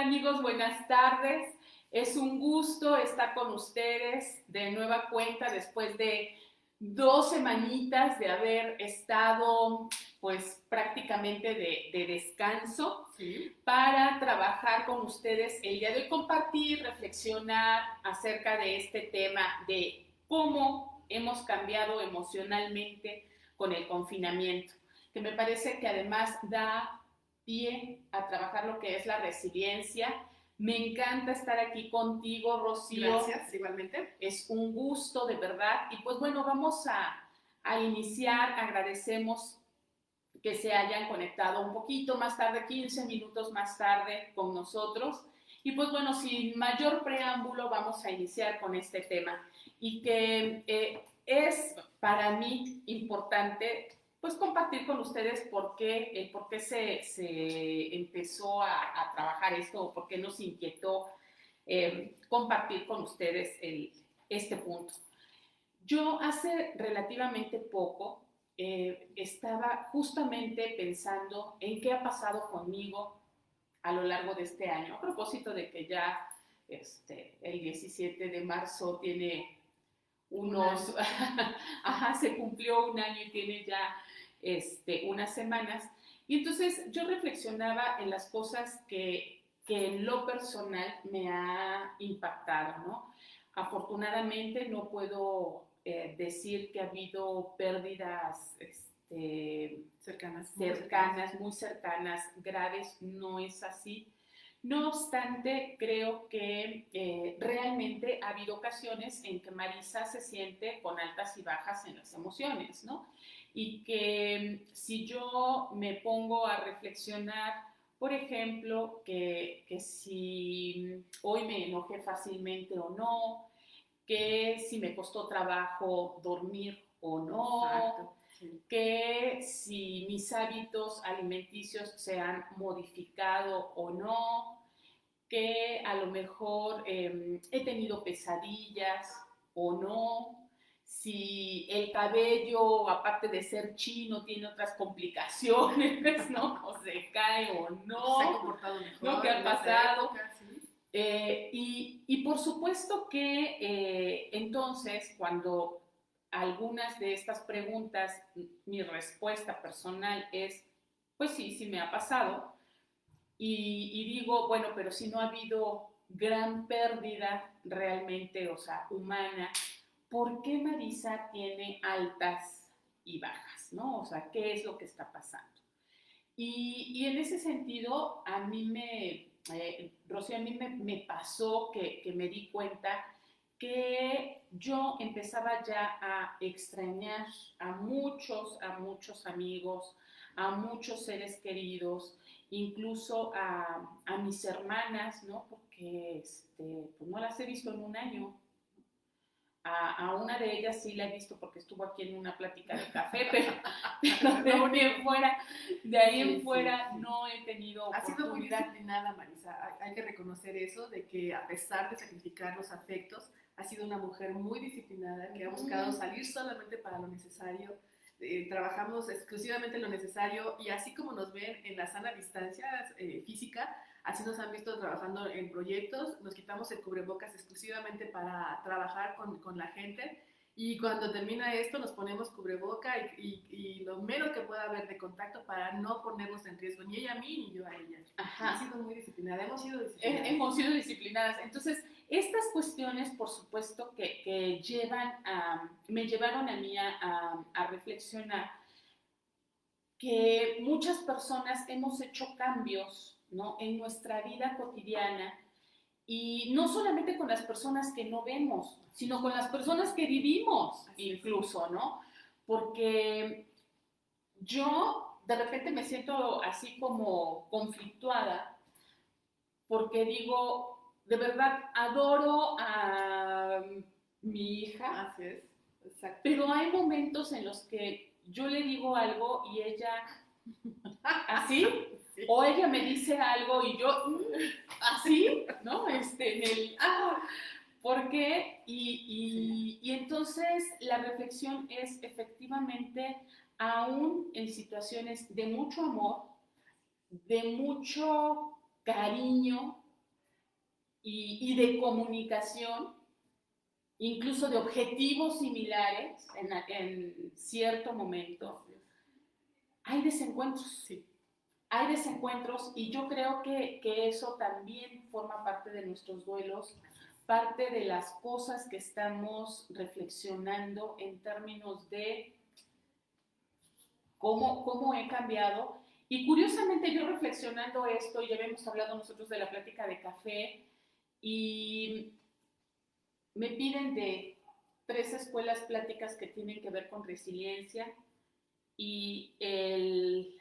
amigos? Buenas tardes. Es un gusto estar con ustedes de nueva cuenta después de 2 semanitas de haber estado pues prácticamente de descanso, Sí. para trabajar con ustedes el día de hoy, compartir, reflexionar acerca de este tema de cómo hemos cambiado emocionalmente con el confinamiento, que me parece que además da pie a trabajar lo que es la resiliencia. Me encanta estar aquí contigo, Rocío. Gracias, igualmente. Es un gusto, de verdad. Y pues bueno, vamos a iniciar. Agradecemos que se hayan conectado un poquito más tarde, 15 minutos más tarde con nosotros. Y pues bueno, sin mayor preámbulo, vamos a iniciar con este tema. Y que es para mí importante pues compartir con ustedes por qué se empezó a trabajar esto, o por qué nos inquietó compartir con ustedes este punto. Yo hace relativamente poco estaba justamente pensando en qué ha pasado conmigo a lo largo de este año, a propósito de que ya el 17 de marzo tiene unos, ajá, se cumplió un año y tiene ya unas semanas. Y entonces yo reflexionaba en las cosas que en lo personal me ha impactado, ¿no? Afortunadamente no puedo decir que ha habido pérdidas cercanas, muy cercanas, graves, no es así. No obstante, creo que realmente ha habido ocasiones en que Marisa se siente con altas y bajas en las emociones, ¿no? Y que si yo me pongo a reflexionar, por ejemplo, que si hoy me enojé fácilmente o no, que si me costó trabajo dormir o no, Exacto, sí. que si mis hábitos alimenticios se han modificado o no, que a lo mejor he tenido pesadillas o no, si el cabello, aparte de ser chino, tiene otras complicaciones, ¿no? O se cae o no, se ha comportado mejor, ¿no? ¿Qué ha en esta pasado? época, sí. Y por supuesto que entonces, cuando algunas de estas preguntas, mi respuesta personal es, pues sí, sí me ha pasado. Y digo, bueno, pero si no ha habido gran pérdida realmente, o sea, humana, ¿por qué Marisa tiene altas y bajas, ¿no? O sea, ¿qué es lo que está pasando? Y en ese sentido, a mí Rocío, a mí me pasó que me di cuenta que yo empezaba ya a extrañar a muchos amigos, a muchos seres queridos, incluso a mis hermanas, ¿no? Porque pues no las he visto en un año. A una de ellas sí la he visto porque estuvo aquí en una plática de café, pero de ahí en Sí, sí, fuera sí. no he tenido Ha sido muy oportunidad. disciplinada, Marisa. Hay que reconocer eso, de que a pesar de sacrificar los afectos, ha sido una mujer muy disciplinada, que ha buscado salir solamente para lo necesario. Trabajamos exclusivamente lo necesario, y así como nos ven en la sana distancia física, así nos han visto trabajando en proyectos. Nos quitamos el cubrebocas exclusivamente para trabajar con la gente, y cuando termina esto nos ponemos cubreboca y lo menos que pueda haber de contacto para no ponernos en riesgo, ni ella a mí ni yo a ella. Ajá. Ha sido muy disciplinada, hemos sido disciplinadas. Hemos sido disciplinadas. Entonces, estas cuestiones, por supuesto, que me llevaron a mí a reflexionar que muchas personas hemos hecho cambios, ¿no? En nuestra vida cotidiana, y no solamente con las personas que no vemos, sino con las personas que vivimos incluso, ¿no? Porque yo de repente me siento así como conflictuada, porque digo, de verdad, adoro a mi hija. Así es, exacto. Pero hay momentos en los que yo le digo algo y ella así, sí. O ella me dice algo y yo así, ¿no? ¿Por qué? Y entonces la reflexión es efectivamente, aún en situaciones de mucho amor, de mucho cariño, y de comunicación, incluso de objetivos similares en cierto momento, hay desencuentros. Sí. Hay desencuentros y yo creo que eso también forma parte de nuestros duelos, parte de las cosas que estamos reflexionando en términos de cómo he cambiado. Y curiosamente yo reflexionando esto, ya habíamos hablado nosotros de la plática de café y me piden de 3 escuelas pláticas que tienen que ver con resiliencia y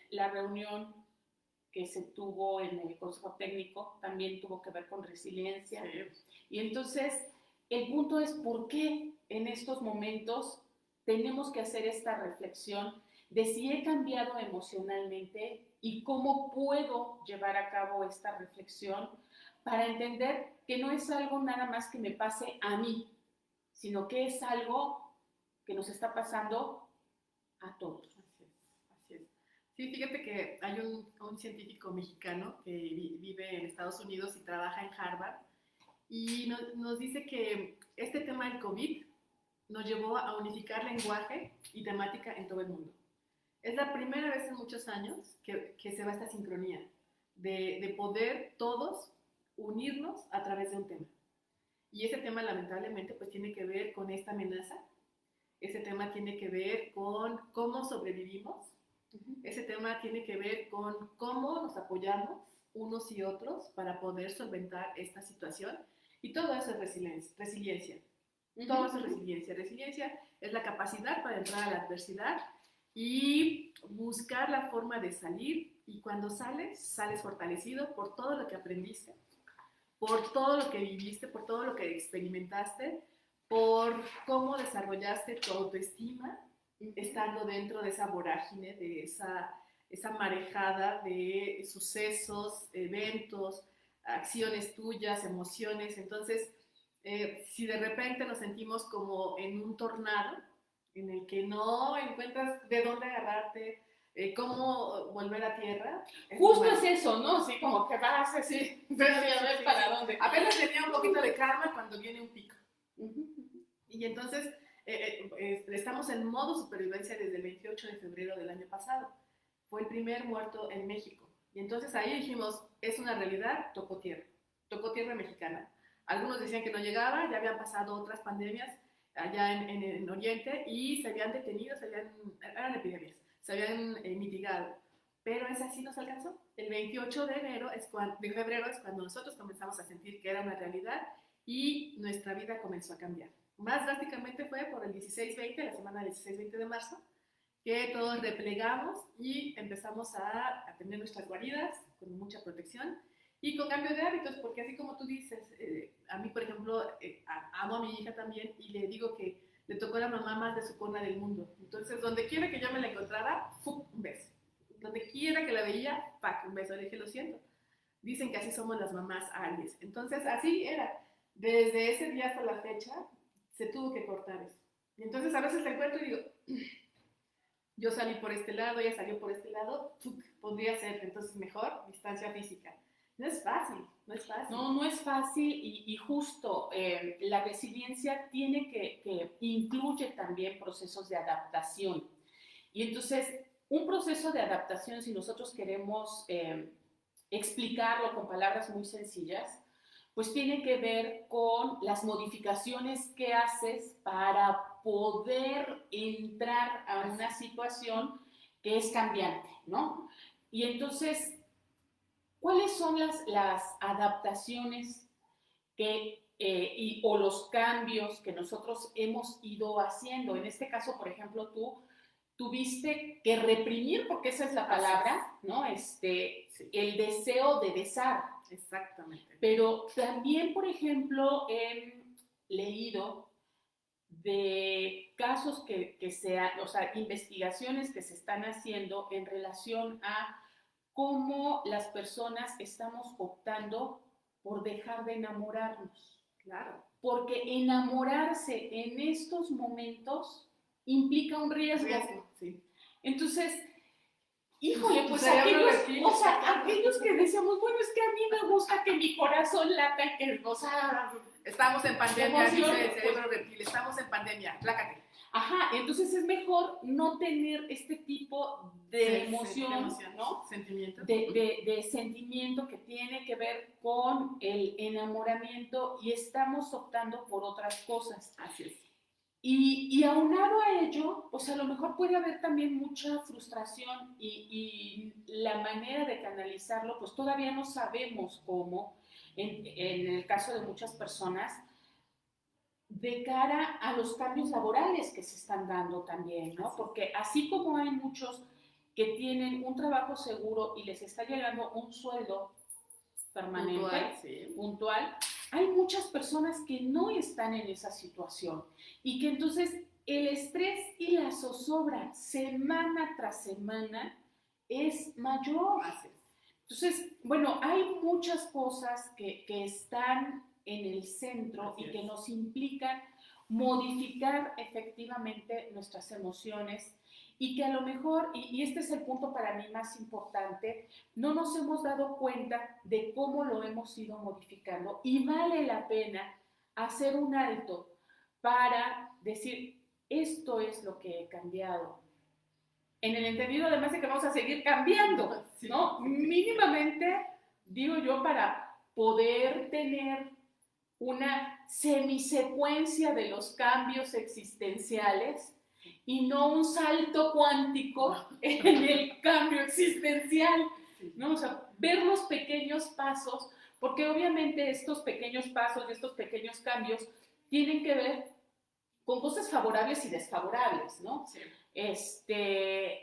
la reunión que se tuvo en el Consejo Técnico también tuvo que ver con resiliencia. Sí. Y entonces, el punto es por qué en estos momentos tenemos que hacer esta reflexión de si he cambiado emocionalmente y cómo puedo llevar a cabo esta reflexión para entender que no es algo nada más que me pase a mí, sino que es algo que nos está pasando a todos. Así es. Sí, fíjate que hay un científico mexicano que vive en Estados Unidos y trabaja en Harvard y nos dice que este tema del COVID nos llevó a unificar lenguaje y temática en todo el mundo. Es la primera vez en muchos años que se va esta sincronía de poder todos unirnos a través de un tema. Y ese tema lamentablemente pues tiene que ver con esta amenaza, ese tema tiene que ver con cómo sobrevivimos, ese tema tiene que ver con cómo nos apoyamos unos y otros para poder solventar esta situación. Y todo eso es resiliencia. Todo eso es resiliencia. Resiliencia es la capacidad para entrar a la adversidad y buscar la forma de salir. Y cuando sales fortalecido por todo lo que aprendiste, por todo lo que viviste, por todo lo que experimentaste, por cómo desarrollaste tu autoestima, estando dentro de esa vorágine, de esa marejada de sucesos, eventos, acciones tuyas, emociones. Entonces, si de repente nos sentimos como en un tornado, en el que no encuentras de dónde agarrarte, cómo volver a tierra. Justo es eso, ¿no? Sí, como que vas así, a ver para dónde. Apenas tenía un poquito de calma cuando viene un pico. Y entonces estamos en modo supervivencia desde el 28 de febrero del año pasado. Fue el primer muerto en México. Y entonces ahí dijimos, es una realidad, tocó tierra mexicana. Algunos decían que no llegaba, ya habían pasado otras pandemias allá en Oriente y se habían detenido, eran epidemias, se habían mitigado. Pero esa sí nos alcanzó. El 28 de febrero es cuando nosotros comenzamos a sentir que era una realidad y nuestra vida comenzó a cambiar. Más drásticamente fue por el 16-20, la semana del 16-20 de marzo, que todos replegamos y empezamos a tener nuestras guaridas con mucha protección y con cambio de hábitos, porque así como tú dices, a mí, por ejemplo, amo a mi hija también y le digo que le tocó a la mamá más de su cuna del mundo. Entonces, donde quiera que yo me la encontrara, ¡fum!, un beso. Donde quiera que la veía, ¡pac!, un beso. Le dije, lo siento. Dicen que así somos las mamás Aries. Entonces, así era. Desde ese día hasta la fecha, se tuvo que cortar eso. Y entonces, a veces la encuentro y digo, yo salí por este lado, ella salió por este lado, podría ser, entonces mejor distancia física. No es fácil, no es fácil. No es fácil y justo la resiliencia tiene que incluye también procesos de adaptación. Y entonces, un proceso de adaptación, si nosotros queremos explicarlo con palabras muy sencillas, pues tiene que ver con las modificaciones que haces para poder entrar a una situación que es cambiante, ¿no? Y entonces, ¿cuáles son las adaptaciones o los cambios que nosotros hemos ido haciendo? En este caso, por ejemplo, tú tuviste que reprimir, porque esa es la palabra, ¿no? Sí. El deseo de besar. Exactamente. Pero también, por ejemplo, he leído de casos o sea, investigaciones que se están haciendo en relación a cómo las personas estamos optando por dejar de enamorarnos. Claro. Porque enamorarse en estos momentos implica un riesgo. Sí. Entonces, híjole, pues cerebro aquellos, reptil. o sea, aquellos que decíamos, bueno, es que a mí me gusta que mi corazón lata y que, o sea, Estamos en pandemia, emoción, dice el cerebro reptil, estamos en pandemia, plácate. ajá, entonces es mejor no tener este tipo de emoción, ¿no? Sentimiento. De sentimiento que tiene que ver con el enamoramiento y estamos optando por otras cosas. Así es. Y aunado a ello, pues a lo mejor puede haber también mucha frustración y la manera de canalizarlo, pues todavía no sabemos cómo, en el caso de muchas personas, de cara a los cambios laborales que se están dando también, ¿no? Porque así como hay muchos que tienen un trabajo seguro y les está llegando un sueldo permanente, puntual, sí. puntual, hay muchas personas que no están en esa situación y que entonces el estrés y la zozobra semana tras semana es mayor. Entonces, bueno, hay muchas cosas que están en el centro y que nos implican modificar efectivamente nuestras emociones y que a lo mejor, y este es el punto para mí más importante, no nos hemos dado cuenta de cómo lo hemos ido modificando y vale la pena hacer un alto para decir, esto es lo que he cambiado. En el entendido además de que vamos a seguir cambiando, ¿no? Mínimamente, digo yo, para poder tener una semisecuencia de los cambios existenciales y no un salto cuántico en el cambio existencial, ¿no? O sea, ver los pequeños pasos, porque obviamente estos pequeños pasos y estos pequeños cambios tienen que ver con cosas favorables y desfavorables, ¿no? Sí.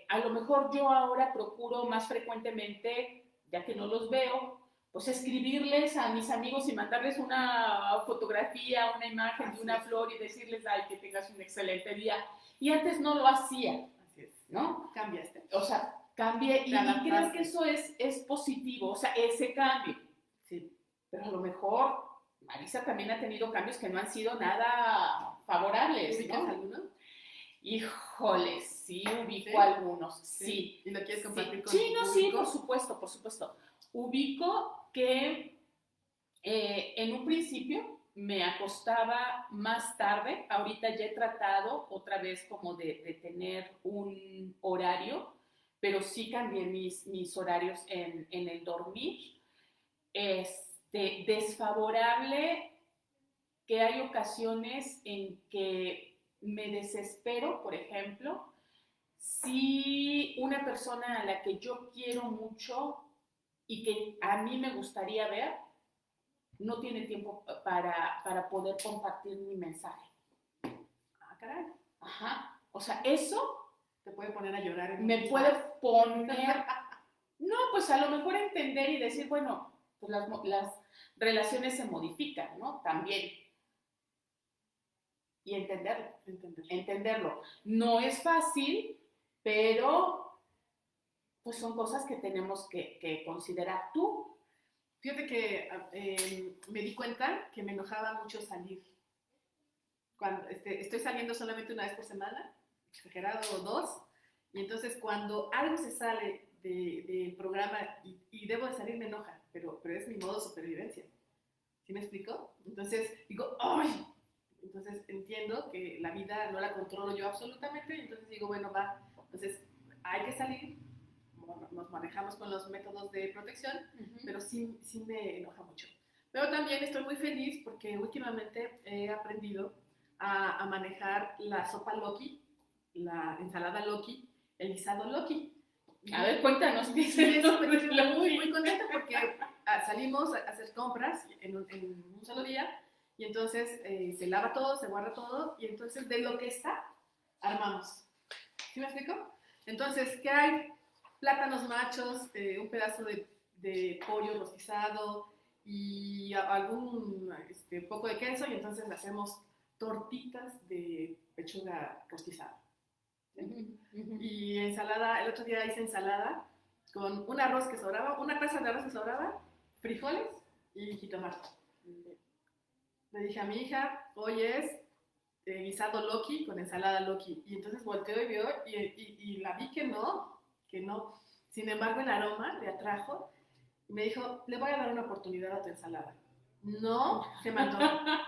A lo mejor yo ahora procuro más frecuentemente, ya que no los veo, pues escribirles a mis amigos y mandarles una fotografía, una imagen de una flor y decirles, ay, que tengas un excelente día. Y antes no lo hacía, ¿no? Cambiaste. O sea, cambié y creo que eso es positivo, o sea, ese cambio. Sí. Pero a lo mejor Marisa también ha tenido cambios que no han sido nada favorables, ¿Ubicas ¿no? alguno? Híjole, sí, ubico ¿Sí? algunos, sí. ¿Y lo quieres compartir con Sí, no, sí, por supuesto, por supuesto. Ubico que en un principio me acostaba más tarde, ahorita ya he tratado otra vez como de tener un horario, pero sí cambié mis horarios en el dormir. Desfavorable que hay ocasiones en que me desespero, por ejemplo, si una persona a la que yo quiero mucho y que a mí me gustaría ver, no tiene tiempo para poder compartir mi mensaje. Ah, caray. Ajá. O sea, eso te puede poner a llorar. Me puede poner... No, pues a lo mejor entender y decir, bueno, pues las relaciones se modifican, ¿no? También. Y entenderlo. No es fácil, pero pues son cosas que tenemos que considerar. ¿Tú? Fíjate que me di cuenta que me enojaba mucho salir. Cuando estoy saliendo solamente una vez por semana, exagerado, o dos, y entonces cuando algo se sale del programa y debo de salir, me enoja, pero es mi modo de supervivencia. ¿Sí me explico? Entonces digo, ¡ay! Entonces entiendo que la vida no la controlo yo absolutamente, y entonces digo, bueno, va, entonces hay que salir, nos manejamos con los métodos de protección, pero sí me enoja mucho. Pero también estoy muy feliz porque últimamente he aprendido a manejar la sopa Loki, la ensalada Loki, el guisado Loki. A ver, cuéntanos. Sí, muy contenta porque salimos a hacer compras en un solo día y entonces se lava todo, se guarda todo y entonces de lo que está, armamos. ¿Sí me explico? Entonces, ¿qué hay? Plátanos machos, un pedazo de pollo rostizado y algún poco de queso y entonces le hacemos tortitas de pechuga rostizada. ¿Sí? Y ensalada, el otro día hice ensalada con un arroz que sobraba, una taza de arroz que sobraba, frijoles y jitomate. Le dije a mi hija, hoy es guisado Loki con ensalada Loki. Y entonces volteó y vio y la vi que no. Sin embargo, el aroma le atrajo y me dijo, le voy a dar una oportunidad a tu ensalada. No se me antoja.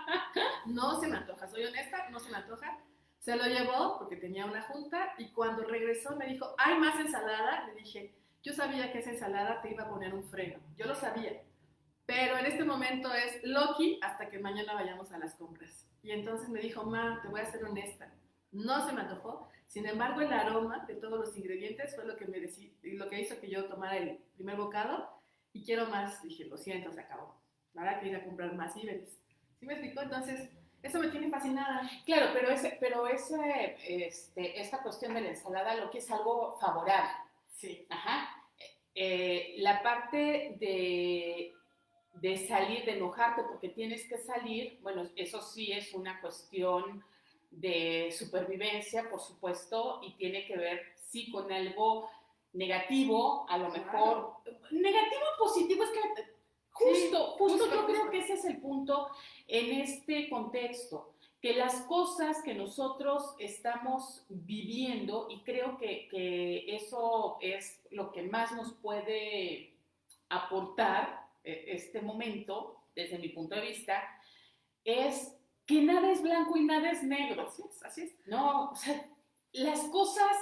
No se me antoja, soy honesta, no se me antoja. Se lo llevó porque tenía una junta y cuando regresó me dijo, ¿hay más ensalada? Le dije, yo sabía que esa ensalada te iba a poner un freno, yo lo sabía. Pero en este momento es Loki hasta que mañana vayamos a las compras. Y entonces me dijo, ma, te voy a ser honesta, no se me antojó. Sin embargo, el aroma de todos los ingredientes fue lo que lo que hizo que yo tomara el primer bocado y quiero más. Dije, lo siento, se acabó. La verdad que ir a comprar más víveres. ¿Sí me explicó? Entonces, eso me tiene fascinada. Claro, esta cuestión de la ensalada, lo que es algo favorable. Sí. Ajá. La parte de salir, de enojarte porque tienes que salir, bueno, eso sí es una cuestión de supervivencia, por supuesto, y tiene que ver, sí, con algo negativo, a lo mejor, negativo o positivo, es que justo yo creo que ese es el punto en este contexto, que las cosas que nosotros estamos viviendo, y creo que eso es lo que más nos puede aportar este momento, desde mi punto de vista, es que nada es blanco y nada es negro. Así es. No, o sea, las cosas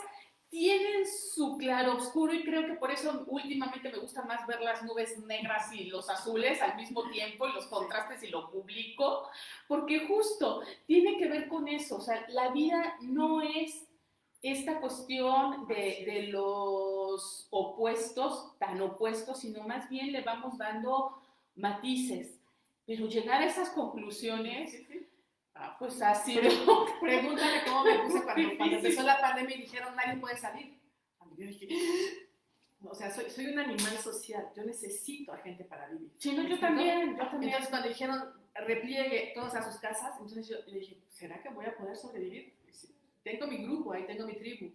tienen su claroscuro y creo que por eso últimamente me gusta más ver las nubes negras y los azules al mismo tiempo y los contrastes y lo publico, porque justo tiene que ver con eso, o sea, la vida no es esta cuestión de los opuestos, tan opuestos, sino más bien le vamos dando matices, pero llegar a esas conclusiones... Sí, sí. Pues ha sido. Pregúntame cómo me puse cuando empezó la pandemia y dijeron nadie puede salir. Yo dije, o sea, soy un animal social, yo necesito a gente para vivir. Sí, no, yo también. Entonces cuando dijeron repliegue todos a sus casas, entonces yo le dije, ¿será que voy a poder sobrevivir? Tengo mi grupo, ahí tengo mi tribu,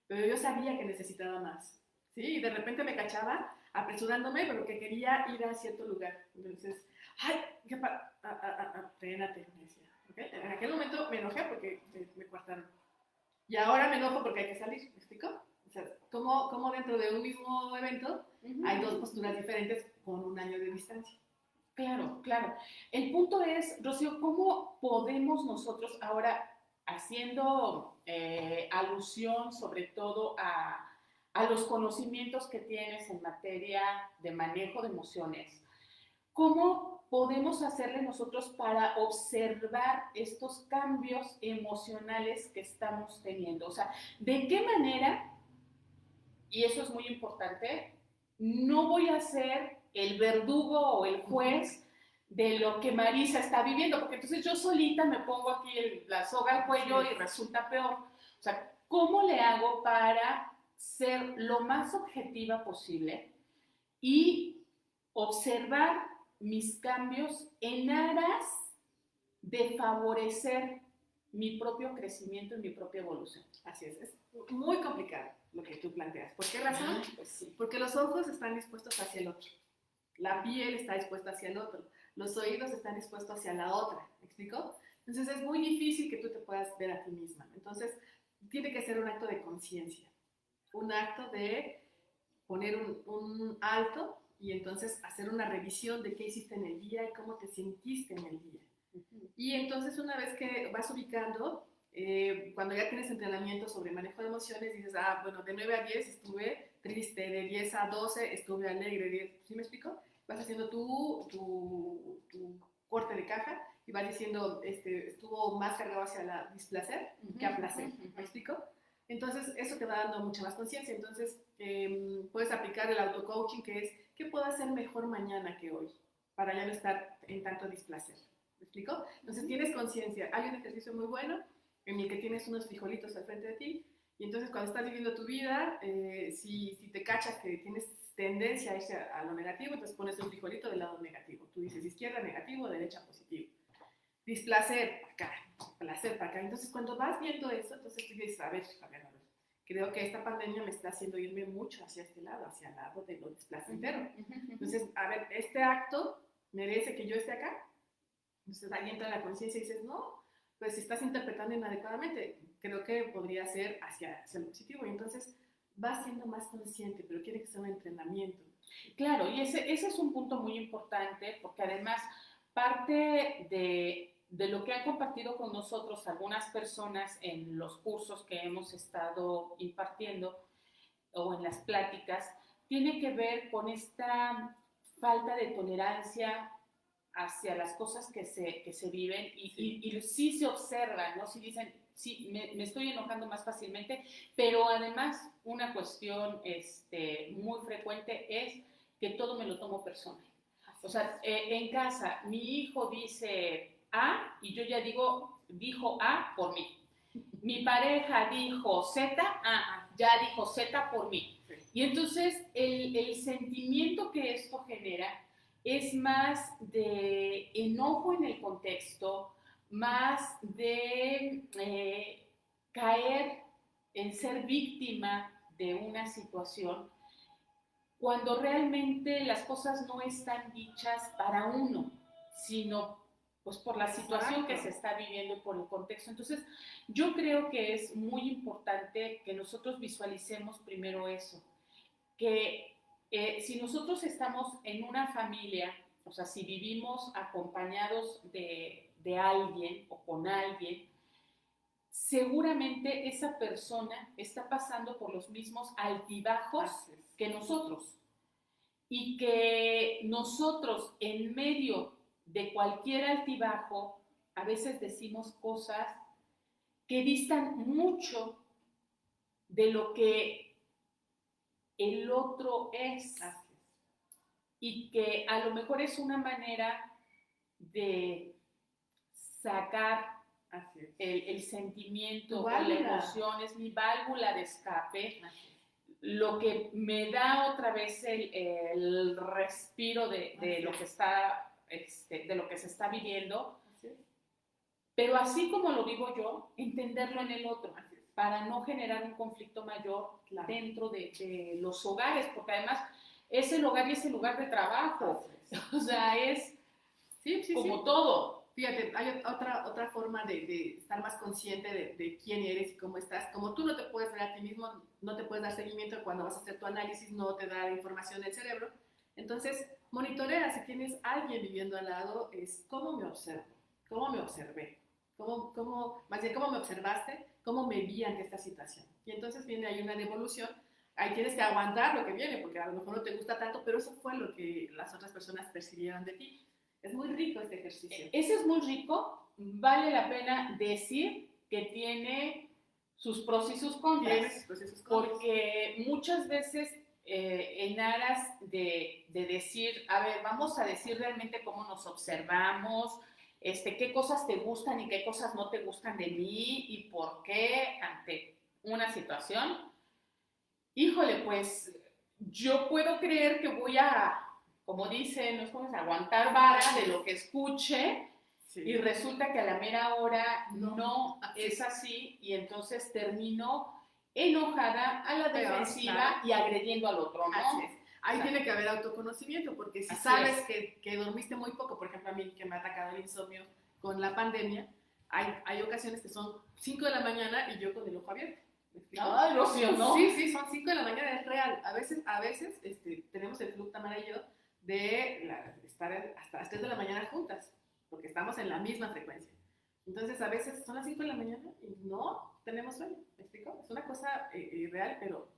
pero yo sabía que necesitaba más, ¿sí? Y de repente me cachaba apresurándome, pero que quería ir a cierto lugar. Entonces, ay, frénate, me decía. ¿Okay? En aquel momento me enojé porque me cortaron. Y ahora me enojo porque hay que salir, ¿me explico? O sea, como dentro de un mismo evento hay dos posturas diferentes con un año de distancia. Claro, claro. El punto es, Rocío, ¿cómo podemos nosotros ahora, haciendo alusión sobre todo a los conocimientos que tienes en materia de manejo de emociones, ¿cómo podemos hacerle nosotros para observar estos cambios emocionales que estamos teniendo? O sea, ¿de qué manera, y eso es muy importante, no voy a ser el verdugo o el juez de lo que Marisa está viviendo? Porque entonces yo solita me pongo aquí la soga al cuello y resulta peor. O sea, ¿cómo le hago para ser lo más objetiva posible y observar mis cambios en aras de favorecer mi propio crecimiento y mi propia evolución? Así es muy complicado lo que tú planteas. ¿Por qué razón? Pues sí. Porque los ojos están dispuestos hacia el otro, la piel está dispuesta hacia el otro, los oídos están dispuestos hacia la otra, ¿me explico? Entonces es muy difícil que tú te puedas ver a ti misma. Entonces tiene que ser un acto de conciencia, un acto de poner un alto y entonces hacer una revisión de qué hiciste en el día y cómo te sentiste en el día. Y entonces una vez que vas ubicando, cuando ya tienes entrenamiento sobre manejo de emociones, dices, bueno, de 9 a 10 estuve triste, de 10 a 12 estuve alegre, ¿sí me explico? Vas haciendo tu corte de caja y vas diciendo, estuvo más cargado hacia la displacer que a placer, ¿me explico? Entonces eso te va dando mucha más conciencia. Entonces puedes aplicar el auto-coaching, que es, ¿qué puedo hacer mejor mañana que hoy? Para ya no estar en tanto displacer. ¿Me explico? Entonces tienes conciencia. Hay un ejercicio muy bueno en el que tienes unos frijolitos al frente de ti y entonces cuando estás viviendo tu vida, si te cachas que tienes tendencia a irse a lo negativo, entonces pones un frijolito del lado negativo. Tú dices izquierda negativo, derecha positivo. Displacer para acá, placer para acá. Entonces cuando vas viendo eso, entonces tú dices, a ver, creo que esta pandemia me está haciendo irme mucho hacia este lado, hacia el lado de lo displacentero. Entonces, a ver, este acto merece que yo esté acá. Entonces ahí entra la conciencia y dices, no, pues si estás interpretando inadecuadamente, creo que podría ser hacia lo positivo. Y entonces va siendo más consciente, pero tiene que ser un entrenamiento. Claro, y ese es un punto muy importante porque además parte de lo que han compartido con nosotros algunas personas en los cursos que hemos estado impartiendo o en las pláticas, tiene que ver con esta falta de tolerancia hacia las cosas que se viven y sí se observan, ¿no? Si dicen, sí, me estoy enojando más fácilmente, pero además una cuestión muy frecuente es que todo me lo tomo personal. O sea, en casa mi hijo dice A y yo ya dijo A por mí. Mi pareja dijo Z, ya dijo Z por mí. Y entonces el sentimiento que esto genera es más de enojo en el contexto, más de caer en ser víctima de una situación, cuando realmente las cosas no están dichas para uno, sino pues por la situación que se está viviendo y por el contexto. Entonces, yo creo que es muy importante que nosotros visualicemos primero eso, que si nosotros estamos en una familia, o sea, si vivimos acompañados de alguien o con alguien, seguramente esa persona está pasando por los mismos altibajos que nosotros y que nosotros en medio de cualquier altibajo a veces decimos cosas que distan mucho de lo que el otro es y que a lo mejor es una manera de sacar el sentimiento o la emoción, es mi válvula de escape, lo que me da otra vez el respiro de lo que está, de lo que se está viviendo, pero así como lo vivo yo, entenderlo en el otro, para no generar un conflicto mayor dentro de los hogares, porque además es el hogar y es el lugar de trabajo, o sea, es como todo. Fíjate, hay otra forma de estar más consciente de quién eres y cómo estás. Como tú no te puedes ver a ti mismo, no te puedes dar seguimiento cuando vas a hacer tu análisis, no te da información del cerebro. Entonces, monitorea si tienes alguien viviendo al lado, es cómo me observo, cómo me observé, más bien cómo me observaste, cómo me vi ante esta situación. Y entonces viene ahí una devolución. Ahí tienes que aguantar lo que viene, porque a lo mejor no te gusta tanto, pero eso fue lo que las otras personas percibieron de ti. Es muy rico este ejercicio. Ese es muy rico. Vale la pena decir que tiene sus pros y sus contras. Porque muchas veces en aras de decir, a ver, vamos a decir realmente cómo nos observamos, qué cosas te gustan y qué cosas no te gustan de mí y por qué ante una situación. Híjole, pues yo puedo creer que voy a, como dicen, no es como aguantar vara de lo que escuche, y resulta que a la mera hora no es así, y entonces termino enojada, a la defensiva y agrediendo al otro, ¿no? Ahí tiene que haber autoconocimiento, porque si sabes que dormiste muy poco, por ejemplo a mí que me ha atacado el insomnio con la pandemia, hay ocasiones que son 5 de la mañana y yo con el ojo abierto. Ay, Rocío, ¿no? Sí, son 5 de la mañana, es real. A veces tenemos el club Tamara y yo de estar hasta las 3 de la mañana juntas, porque estamos en la misma frecuencia. Entonces, a veces son las 5 de la mañana y no tenemos sueño, ¿me explico? Es una cosa real, pero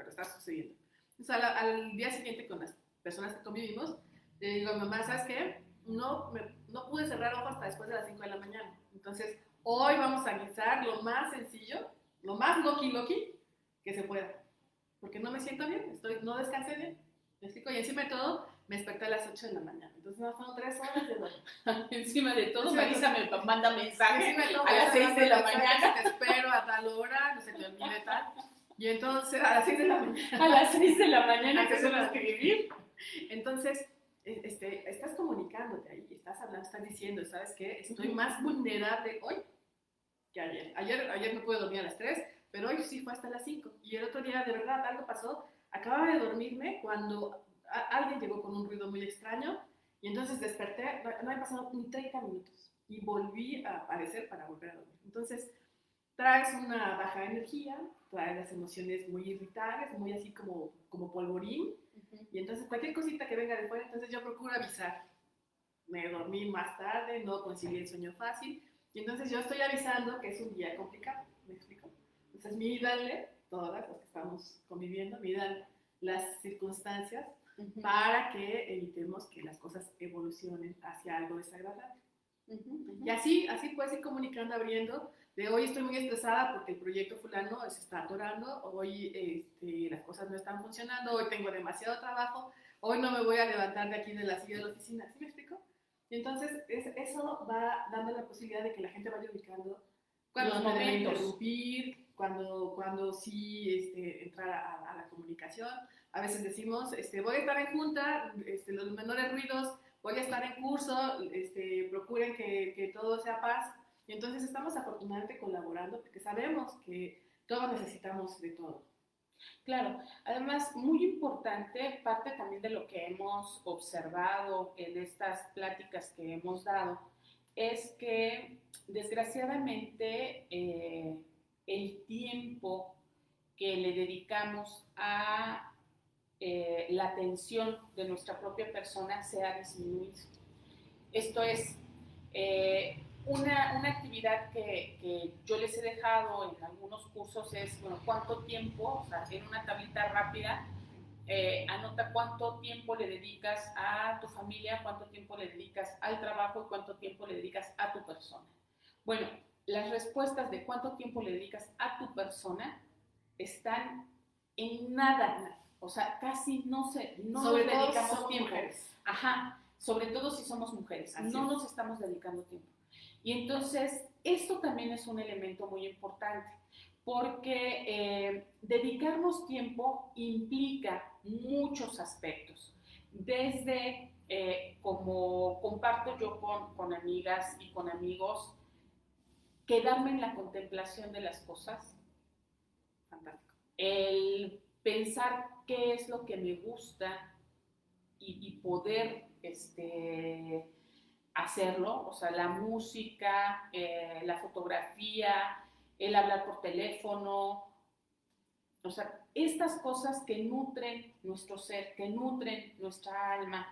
está sucediendo. Entonces, al día siguiente, con las personas que convivimos, le digo a mi mamá, ¿sabes qué? No pude cerrar ojos hasta después de las 5 de la mañana. Entonces, hoy vamos a guisar lo más sencillo, lo más loki que se pueda, porque no me siento bien, no descansé bien, ¿me explico? Y encima de todo, me desperté a las 8 de la mañana, entonces no fueron 3 horas de dormir. Encima de todo, Marisa me manda mensaje a las 6 de la mañana. Te espero a tal hora, no se te olvide tal. Y entonces, a las 6 de la mañana. A las 6 de la mañana, que son las que vivir. Entonces, estás comunicándote ahí, estás hablando, estás diciendo, ¿sabes qué? Estoy más vulnerable hoy que ayer. Ayer me pude dormir a las 3, pero hoy sí fue hasta las 5. Y el otro día, de verdad, algo pasó. Acababa de dormirme cuando alguien llegó con un ruido muy extraño y entonces desperté, no había pasado ni 30 minutos y volví a aparecer para volver a dormir. Entonces, traes una baja energía, traes las emociones muy irritables, muy así como polvorín, y entonces cualquier cosita que venga de fuera, entonces yo procuro avisar. Me dormí más tarde, no concilié el sueño fácil, y entonces yo estoy avisando que es un día complicado, ¿me explico? Entonces mídanle, todas las que estamos conviviendo, midan las circunstancias para que evitemos que las cosas evolucionen hacia algo desagradable. Y así puedes ir comunicando, abriendo, de hoy estoy muy estresada porque el proyecto fulano se está atorando, hoy las cosas no están funcionando, hoy tengo demasiado trabajo, hoy no me voy a levantar de aquí de la silla de la oficina, ¿sí me explico? Y entonces eso va dando la posibilidad de que la gente vaya ubicando cuando no debe interrumpir, cuando sí entrar a la comunicación. A veces decimos, voy a estar en junta, los menores ruidos, voy a estar en curso, procuren que todo sea paz. Y entonces estamos afortunadamente colaborando porque sabemos que todos necesitamos de todo. Claro, además muy importante, parte también de lo que hemos observado en estas pláticas que hemos dado, es que desgraciadamente el tiempo que le dedicamos a la atención de nuestra propia persona se ha disminuido. Esto es una actividad que yo les he dejado en algunos cursos es, bueno, cuánto tiempo, o sea, en una tablita rápida, anota cuánto tiempo le dedicas a tu familia, cuánto tiempo le dedicas al trabajo y cuánto tiempo le dedicas a tu persona. Bueno, las respuestas de cuánto tiempo le dedicas a tu persona están en nada, o sea, casi no Sobre nos dedicamos tiempo. Mujeres. Ajá, sobre todo si somos mujeres, así no es. nos estamos dedicando tiempo. Y entonces, esto también es un elemento muy importante, porque dedicarnos tiempo implica muchos aspectos, desde, como comparto yo con amigas y con amigos, quedarme en la contemplación de las cosas, fantástico. El pensar qué es lo que me gusta y poder hacerlo, o sea, la música, la fotografía, el hablar por teléfono, o sea, estas cosas que nutren nuestro ser, que nutren nuestra alma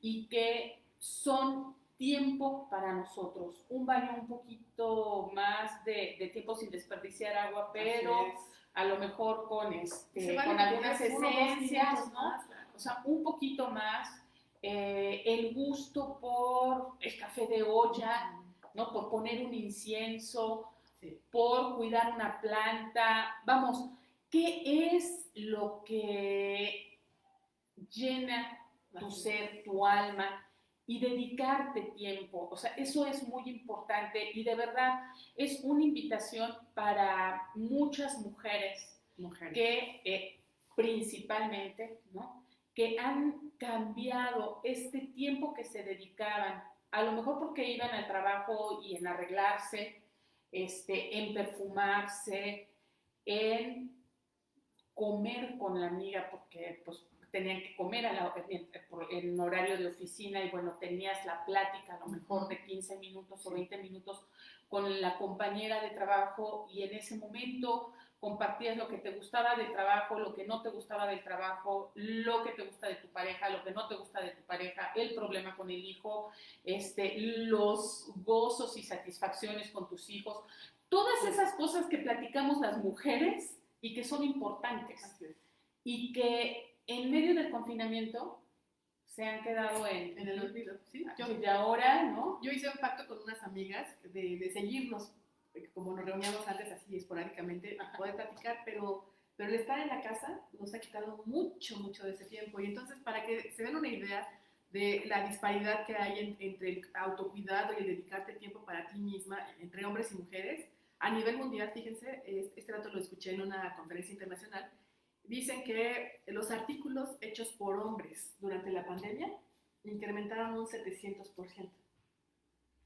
y que son tiempo para nosotros, un baño un poquito más de tiempo sin desperdiciar agua, pero a lo mejor con algunas esencias, ¿no? Más, claro. O sea, un poquito más, el gusto por el café de olla, ¿no? Por poner un incienso, sí. Por cuidar una planta, vamos, ¿qué es lo que llena tu ser, tu alma? Y dedicarte tiempo, o sea, eso es muy importante y de verdad es una invitación para muchas mujeres. Que principalmente, ¿no? Que han cambiado este tiempo que se dedicaban, a lo mejor porque iban al trabajo y en arreglarse, en perfumarse, en comer con la amiga, porque pues tenían que comer en horario de oficina y bueno, tenías la plática a lo mejor de 15 minutos o 20 minutos con la compañera de trabajo y en ese momento compartías lo que te gustaba del trabajo, lo que no te gustaba del trabajo, lo que te gusta de tu pareja, lo que no te gusta de tu pareja, el problema con el hijo, los gozos y satisfacciones con tus hijos, todas esas cosas que platicamos las mujeres y que son importantes y que en medio del confinamiento se han quedado en el olvido. ¿Sí? Y ahora, ¿no? Yo hice un pacto con unas amigas de seguirnos, como nos reuníamos antes así esporádicamente, poder platicar, pero el estar en la casa nos ha quitado mucho de ese tiempo. Y entonces, para que se den una idea de la disparidad que hay entre el autocuidado y el dedicarte tiempo para ti misma, entre hombres y mujeres, a nivel mundial, fíjense, este dato lo escuché en una conferencia internacional, dicen que los artículos hechos por hombres durante la pandemia incrementaron un 700%.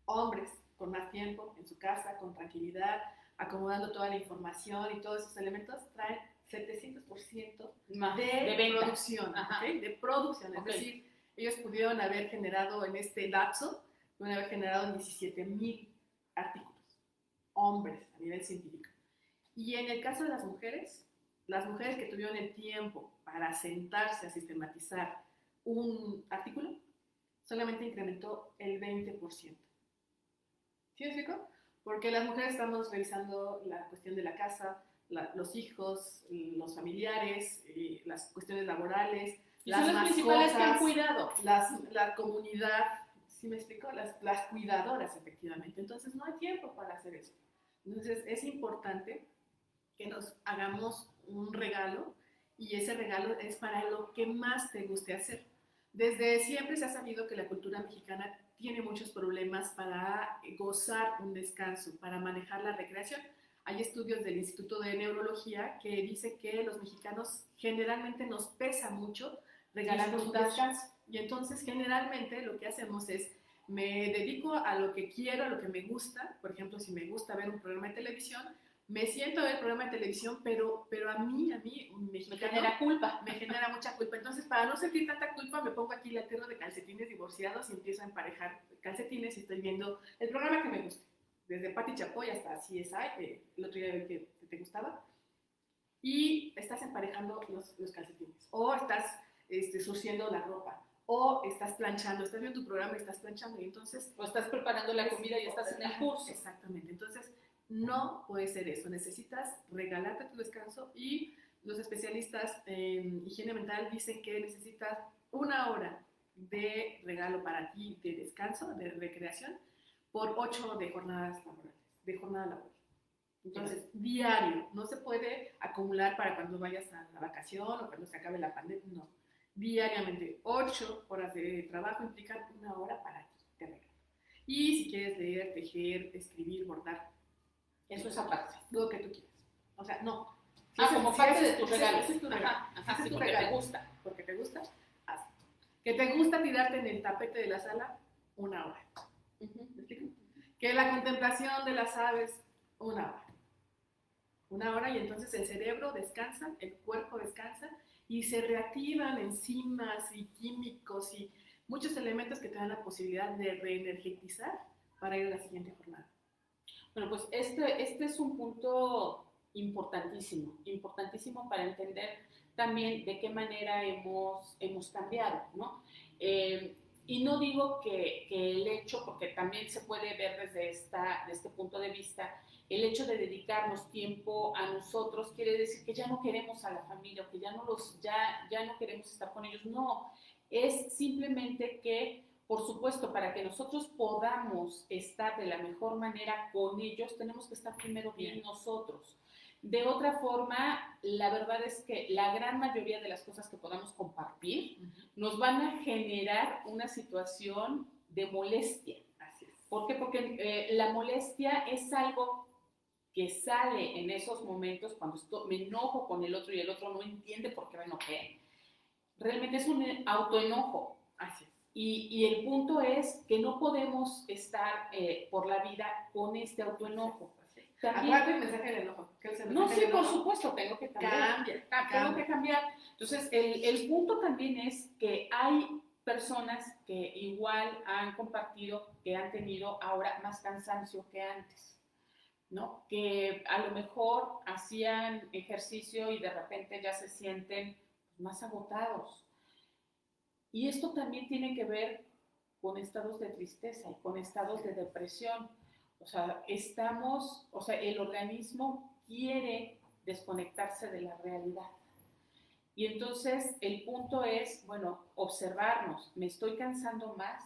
Hombres con más tiempo en su casa, con tranquilidad, acomodando toda la información y todos esos elementos, traen 700% más de producción. ¿Okay? De producción. Okay. Es decir, ellos pudieron haber generado en este lapso, pudieron haber generado 17,000 artículos. Hombres a nivel científico. Y en el caso de las mujeres que tuvieron el tiempo para sentarse a sistematizar un artículo, solamente incrementó el 20%. ¿Sí me explico? Porque las mujeres estamos revisando la cuestión de la casa, los hijos, los familiares, las cuestiones laborales, Y las son las mascotas, principales que han cuidado. la comunidad, ¿sí me explico? Las cuidadoras, efectivamente. Entonces no hay tiempo para hacer eso. Entonces es importante que nos hagamos un regalo y ese regalo es para lo que más te guste hacer. Desde siempre se ha sabido que la cultura mexicana tiene muchos problemas para gozar un descanso, para manejar la recreación. Hay estudios del Instituto de Neurología que dice que los mexicanos generalmente nos pesa mucho regalar un descanso. Y entonces generalmente lo que hacemos es, me dedico a lo que quiero, a lo que me gusta. Por ejemplo, si me gusta ver un programa de televisión, me siento a ver el programa de televisión, pero a mí, me genera culpa. Me genera mucha culpa. Entonces, para no sentir tanta culpa, me pongo aquí la tela de calcetines divorciados y empiezo a emparejar calcetines y estoy viendo el programa que me guste. Desde Pati Chapoy hasta CSI, el otro día que te gustaba. Y estás emparejando los calcetines. O estás surciendo la ropa. O estás planchando, estás viendo tu programa y estás planchando. Y entonces, o estás preparando la comida y estás en el curso. Exactamente. Entonces, no puede ser eso. Necesitas regalarte tu descanso y los especialistas en higiene mental dicen que necesitas 1 hora de regalo para ti, de descanso, de recreación, por 8 de jornadas laborales, de jornada laboral. Entonces, diario, no se puede acumular para cuando vayas a la vacación o cuando se acabe la pandemia, no. Diariamente, 8 horas de trabajo implican 1 hora para ti, de regalo. Y si quieres leer, tejer, escribir, bordar, eso es aparte. Lo que tú quieras. O sea, no. Como parte de tus regalos. Ese es tu regalo. Ajá, sí, porque te gusta. Porque te gusta, hazlo. Que te gusta tirarte en el tapete de la sala, 1 hora. ¿Me explico? Que la contemplación de las aves, 1 hora. 1 hora y entonces el cerebro descansa, el cuerpo descansa y se reactivan enzimas y químicos y muchos elementos que te dan la posibilidad de reenergetizar para ir a la siguiente jornada. Bueno, pues este es un punto importantísimo para entender también de qué manera hemos cambiado, ¿no? Y no digo que el hecho, porque también se puede ver desde este punto de vista, el hecho de dedicarnos tiempo a nosotros quiere decir que ya no queremos a la familia, o que ya no queremos estar con ellos. No, es simplemente que, por supuesto, para que nosotros podamos estar de la mejor manera con ellos, tenemos que estar primero bien nosotros. De otra forma, la verdad es que la gran mayoría de las cosas que podamos compartir nos van a generar una situación de molestia. Así es. ¿Por qué? Porque la molestia es algo que sale en esos momentos cuando me enojo con el otro y el otro no entiende por qué me enojé. Realmente es un autoenojo. Así es. Y el punto es que no podemos estar por la vida con este autoenojo. Acuérdate el mensaje del enojo. No, sí, por supuesto, tengo que cambiar. Tengo que cambiar. Entonces, el punto también es que hay personas que igual han compartido, que han tenido ahora más cansancio que antes, ¿no? Que a lo mejor hacían ejercicio y de repente ya se sienten más agotados. Y esto también tiene que ver con estados de tristeza y con estados de depresión. O sea, el organismo quiere desconectarse de la realidad. Y entonces el punto es, bueno, observarnos. ¿Me estoy cansando más?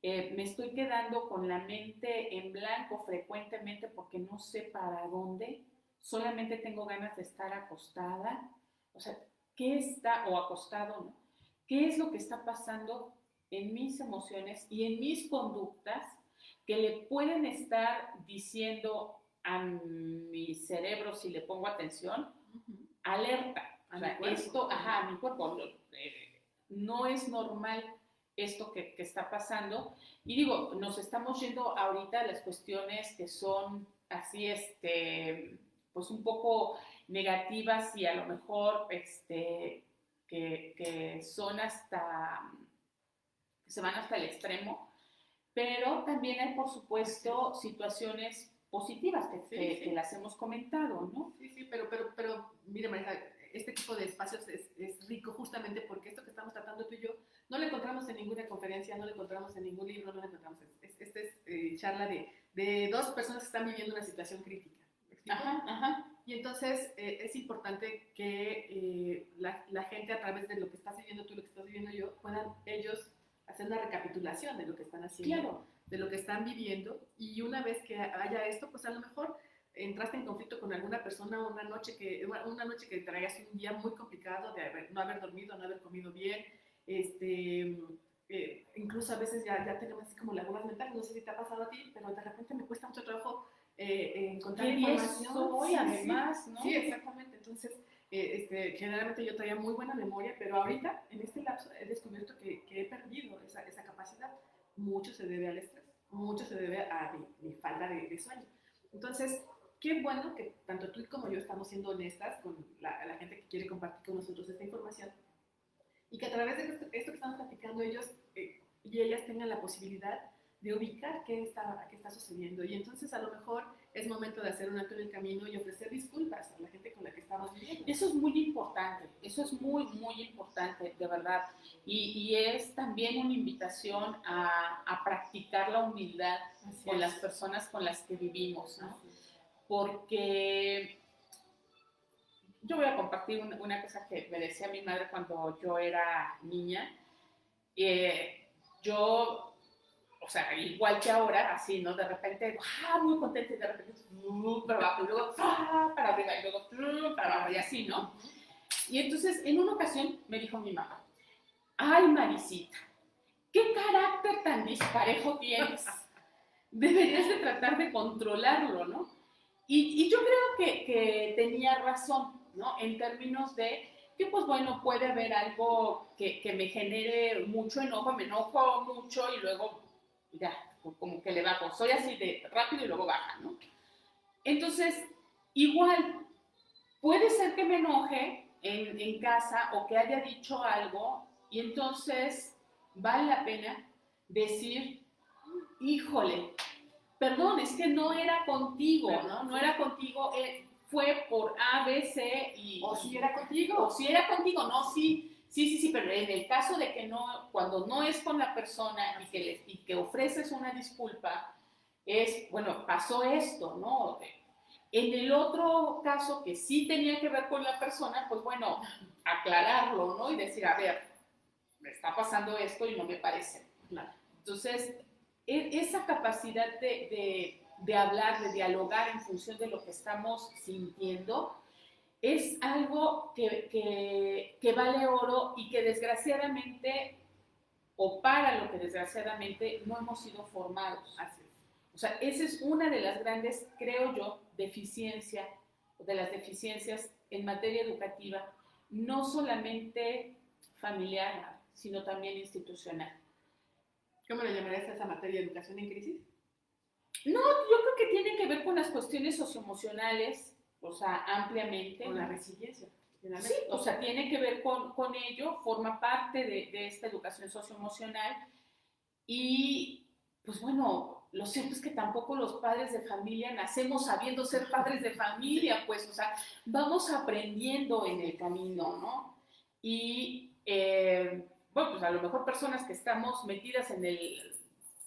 ¿Me estoy quedando con la mente en blanco frecuentemente porque no sé para dónde? ¿Solamente tengo ganas de estar acostada? O sea, o acostado, ¿no? ¿Qué es lo que está pasando en mis emociones y en mis conductas que le pueden estar diciendo a mi cerebro, si le pongo atención, alerta? O sea, a mi cuerpo, no es normal esto que está pasando. Y digo, nos estamos yendo ahorita a las cuestiones que son así, pues un poco negativas y a lo mejor, que son que se van hasta el extremo, pero también hay, por supuesto, situaciones positivas Sí. que las hemos comentado, ¿no? Sí, pero mire, Marisa, este tipo de espacios es rico justamente porque esto que estamos tratando tú y yo no lo encontramos en ninguna conferencia, no lo encontramos en ningún libro, no lo encontramos. Esta es charla de dos personas que están viviendo una situación crítica. ¿Me explico? Ajá. Y entonces es importante que la gente, a través de lo que estás viviendo tú, lo que estás viviendo yo, puedan ellos hacer una recapitulación de lo que están haciendo, Claro. de lo que están viviendo, y una vez que haya esto, pues a lo mejor entraste en conflicto con alguna persona una noche que traías un día muy complicado de no haber dormido, no haber comido bien, incluso a veces ya tenemos así como lagunas mentales, no sé si te ha pasado a ti, pero de repente me cuesta mucho trabajo encontrar información. Soy, además, ¿no? Sí, exactamente. Entonces, generalmente yo traía muy buena memoria, pero ahorita, en este lapso, he descubierto que he perdido esa capacidad. Mucho se debe al estrés, mucho se debe a mi falta de sueño. Entonces, qué bueno que tanto tú como yo estamos siendo honestas con la gente que quiere compartir con nosotros esta información, y que a través de esto que estamos platicando ellos y ellas tengan la posibilidad de ubicar qué está sucediendo. Y entonces a lo mejor es momento de hacer un alto en el camino y ofrecer disculpas a la gente con la que estamos viviendo. Eso es muy importante, eso es muy, muy importante, de verdad. Y es también una invitación a practicar la humildad con las personas con las que vivimos, ¿no? Porque yo voy a compartir una cosa que me decía mi madre cuando yo era niña. Yo, o sea, igual que ahora, así, ¿no? De repente, muy contenta, y de repente, para abajo, y luego, para arriba, y luego, para abajo, y así, ¿no? Y entonces, en una ocasión, me dijo mi mamá, ay, Marisita, ¿qué carácter tan disparejo tienes? Deberías de tratar de controlarlo, ¿no? Y yo creo que tenía razón, ¿no? En términos de que, pues bueno, puede haber algo que me genere mucho enojo, me enojo mucho y luego ya, como que le bajo. Soy así de rápido y luego baja, ¿no? Entonces, igual, puede ser que me enoje en casa o que haya dicho algo y entonces vale la pena decir, híjole, perdón, es que no era contigo, ¿no? No era contigo, fue por A, B, C y... O si era contigo. O si era contigo, no, sí, pero en el caso de que no, cuando no es con la persona y que ofreces una disculpa, es, bueno, pasó esto, ¿no? En el otro caso que sí tenía que ver con la persona, pues bueno, aclararlo, ¿no? Y decir, a ver, me está pasando esto y no me parece. Claro. Entonces, esa capacidad de hablar, de dialogar en función de lo que estamos sintiendo, es algo que vale oro y que desgraciadamente, o para lo que desgraciadamente no hemos sido formados. Así es. O sea, esa es una de las grandes, creo yo, de las deficiencias en materia educativa, no solamente familiar, sino también institucional. ¿Cómo le llamarías a esa materia de educación en crisis? No, yo creo que tiene que ver con las cuestiones socioemocionales, o sea, ampliamente. Con la resiliencia. Sí, o sea, tiene que ver con ello, forma parte de esta educación socioemocional y, pues bueno, lo cierto es que tampoco los padres de familia nacemos sabiendo ser padres de familia, pues, o sea, vamos aprendiendo en el camino, ¿no? Y, bueno, pues a lo mejor personas que estamos metidas en el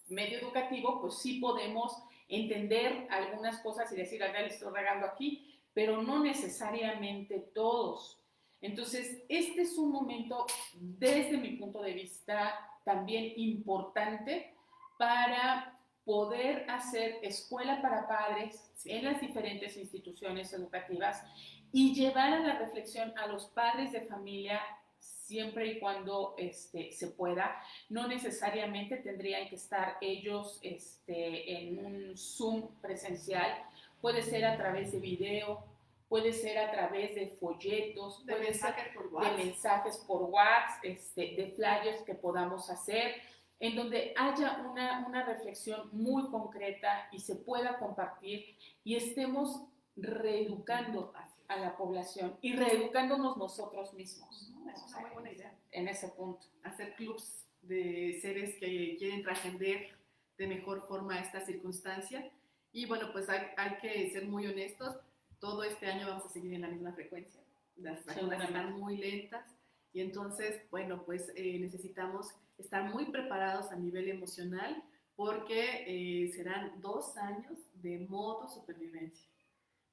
medio educativo, pues sí podemos entender algunas cosas y decir, acá le estoy regando aquí, pero no necesariamente todos. Entonces, este es un momento, desde mi punto de vista, también importante para poder hacer escuela para padres en las diferentes instituciones educativas y llevar a la reflexión a los padres de familia siempre y cuando se pueda. No necesariamente tendrían que estar ellos en un Zoom presencial, puede ser a través de video, puede ser a través de folletos, puede ser de mensajes por WhatsApp, de flyers que podamos hacer, en donde haya una reflexión muy concreta y se pueda compartir y estemos reeducando a la población y reeducándonos nosotros mismos, ¿no? Es una muy buena idea. En ese punto. Hacer clubs de seres que quieren trascender de mejor forma esta circunstancia Y bueno, pues hay que ser muy honestos, todo este año vamos a seguir en la misma frecuencia, las vacunas están muy lentas y entonces, bueno, pues necesitamos estar muy preparados a nivel emocional porque serán 2 años de modo supervivencia,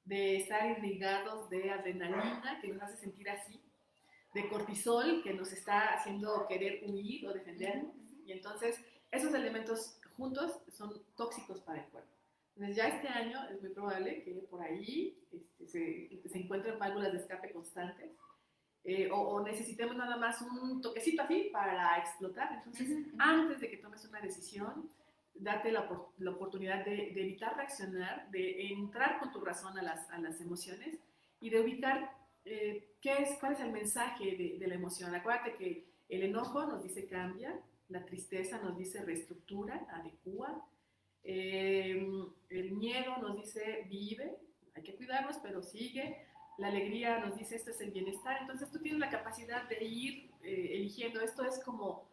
de estar irrigados de adrenalina que nos hace sentir así, de cortisol que nos está haciendo querer huir o defendernos. Y entonces esos elementos juntos son tóxicos para el cuerpo. Entonces ya este año es muy probable que por ahí se encuentren válvulas de escape constantes o necesitemos nada más un toquecito así para explotar. Entonces, antes de que tomes una decisión, date la oportunidad de evitar reaccionar, de entrar con tu razón a las emociones y de ubicar cuál es el mensaje de la emoción. Acuérdate que el enojo nos dice cambia, la tristeza nos dice reestructura, adecúa, el miedo nos dice vive, hay que cuidarnos, pero sigue. La alegría nos dice esto es el bienestar. Entonces tú tienes la capacidad de ir eligiendo. Esto es como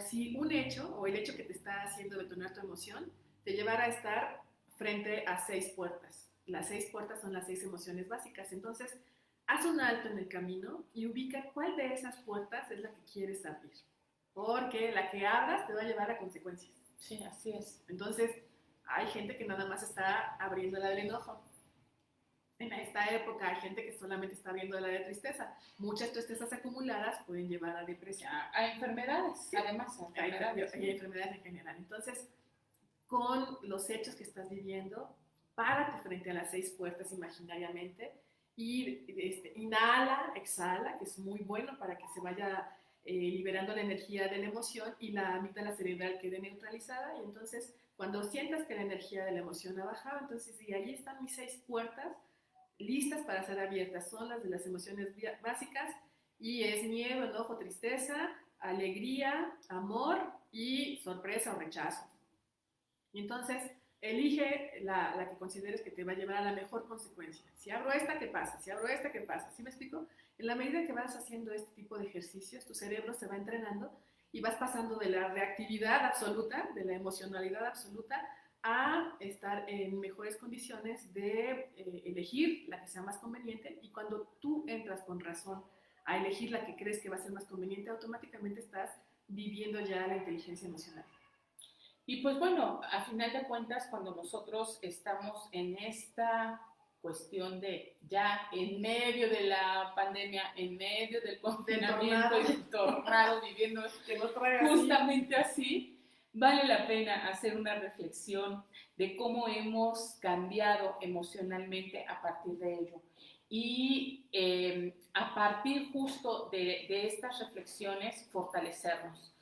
si un hecho o el hecho que te está haciendo detonar tu emoción te llevara a estar frente a 6 puertas. Las 6 puertas son las 6 emociones básicas. Entonces, haz un alto en el camino y ubica cuál de esas puertas es la que quieres abrir. Porque la que abras te va a llevar a consecuencias. Sí, así es. Entonces, hay gente que nada más está abriendo la del enojo. En esta época hay gente que solamente está viendo la de tristeza. Muchas tristezas acumuladas pueden llevar a depresión. A enfermedades, sí. Además, a enfermedades. Hay enfermedades en general. Entonces, con los hechos que estás viviendo, párate frente a las 6 puertas imaginariamente y inhala, exhala, que es muy bueno para que se vaya liberando la energía de la emoción y la amígdala cerebral quede neutralizada. Y entonces, cuando sientas que la energía de la emoción ha bajado, entonces, y ahí están mis 6 puertas listas para ser abiertas. Son las de las emociones básicas y es miedo, enojo, tristeza, alegría, amor y sorpresa o rechazo. Y entonces elige la que consideres que te va a llevar a la mejor consecuencia. Si abro esta, ¿qué pasa? Si abro esta, ¿qué pasa? ¿Sí me explico? En la medida que vas haciendo este tipo de ejercicios, tu cerebro se va entrenando y vas pasando de la reactividad absoluta, de la emocionalidad absoluta, a estar en mejores condiciones de elegir la que sea más conveniente. Y cuando tú entras con razón a elegir la que crees que va a ser más conveniente, automáticamente estás viviendo ya la inteligencia emocional. Y pues bueno, a final de cuentas, cuando nosotros estamos en esta cuestión de ya en medio de la pandemia, en medio del confinamiento y del tornado, viviendo justamente así, vale la pena hacer una reflexión de cómo hemos cambiado emocionalmente a partir de ello. Y a partir justo de estas reflexiones, fortalecernos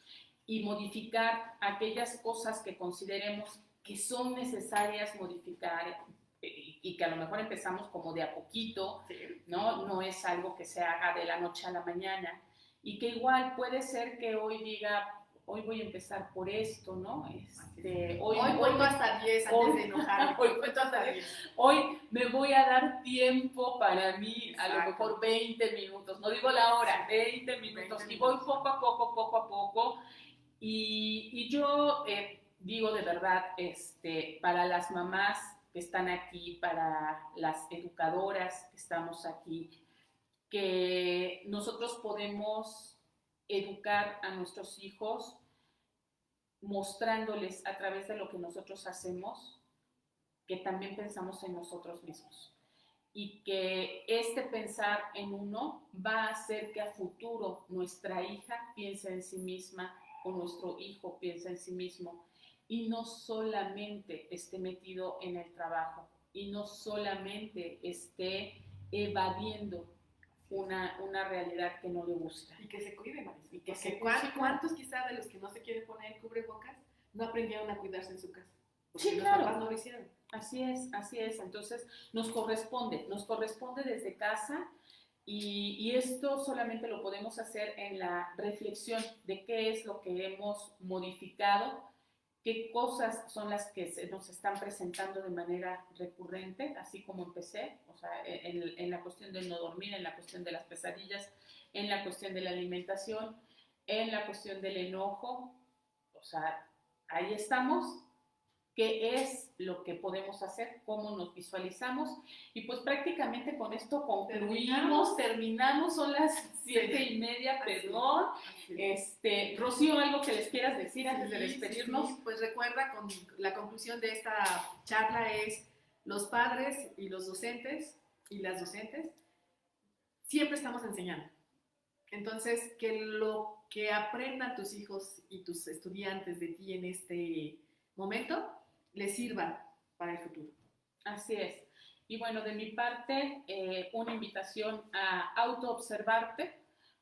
y modificar aquellas cosas que consideremos que son necesarias modificar y que a lo mejor empezamos como de a poquito, ¿no? No es algo que se haga de la noche a la mañana y que igual puede ser que hoy diga, hoy voy a empezar por esto, ¿no? Hoy cuento hasta 10 antes de enojarme. Hoy cuento hasta 10. Hoy me voy a dar tiempo para mí, exacto, a lo mejor 20 minutos, no digo la hora, 20 minutos, y voy poco a poco. Y yo digo de verdad, para las mamás que están aquí, para las educadoras que estamos aquí, que nosotros podemos educar a nuestros hijos mostrándoles a través de lo que nosotros hacemos que también pensamos en nosotros mismos y que este pensar en uno va a hacer que a futuro nuestra hija piense en sí misma o nuestro hijo piense en sí mismo y no solamente esté metido en el trabajo y no solamente esté evadiendo una realidad que no le gusta. Y que se cuide, Marisa. Y que se cuide. ¿Cuántos quizá de los que no se quieren poner cubrebocas no aprendieron a cuidarse en su casa? Porque sí, claro. Los papás no lo hicieron. Así es. Entonces nos corresponde desde casa y esto solamente lo podemos hacer en la reflexión de qué es lo que hemos modificado, qué cosas son las que nos están presentando de manera recurrente, así como empecé, o sea, en la cuestión del no dormir, en la cuestión de las pesadillas, en la cuestión de la alimentación, en la cuestión del enojo, o sea, ahí estamos qué es lo que podemos hacer, cómo nos visualizamos. Y pues prácticamente con esto concluimos, terminamos, son las 7:30, perdón. Rocío, ¿algo que les quieras decir antes de despedirnos? Sí, pues recuerda, con la conclusión de esta charla es: los padres y los docentes y las docentes siempre estamos enseñando. Entonces, que lo que aprendan tus hijos y tus estudiantes de ti en este momento les sirva para el futuro. Así es. Y bueno, de mi parte, una invitación a autoobservarte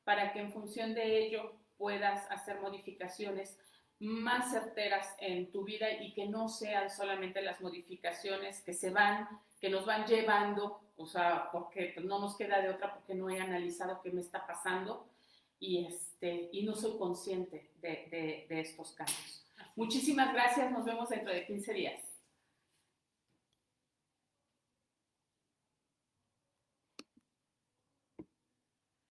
para que en función de ello puedas hacer modificaciones más certeras en tu vida y que no sean solamente las modificaciones que nos van llevando, o sea, porque no nos queda de otra, porque no he analizado qué me está pasando y no soy consciente de estos cambios. Muchísimas gracias, nos vemos dentro de 15 días.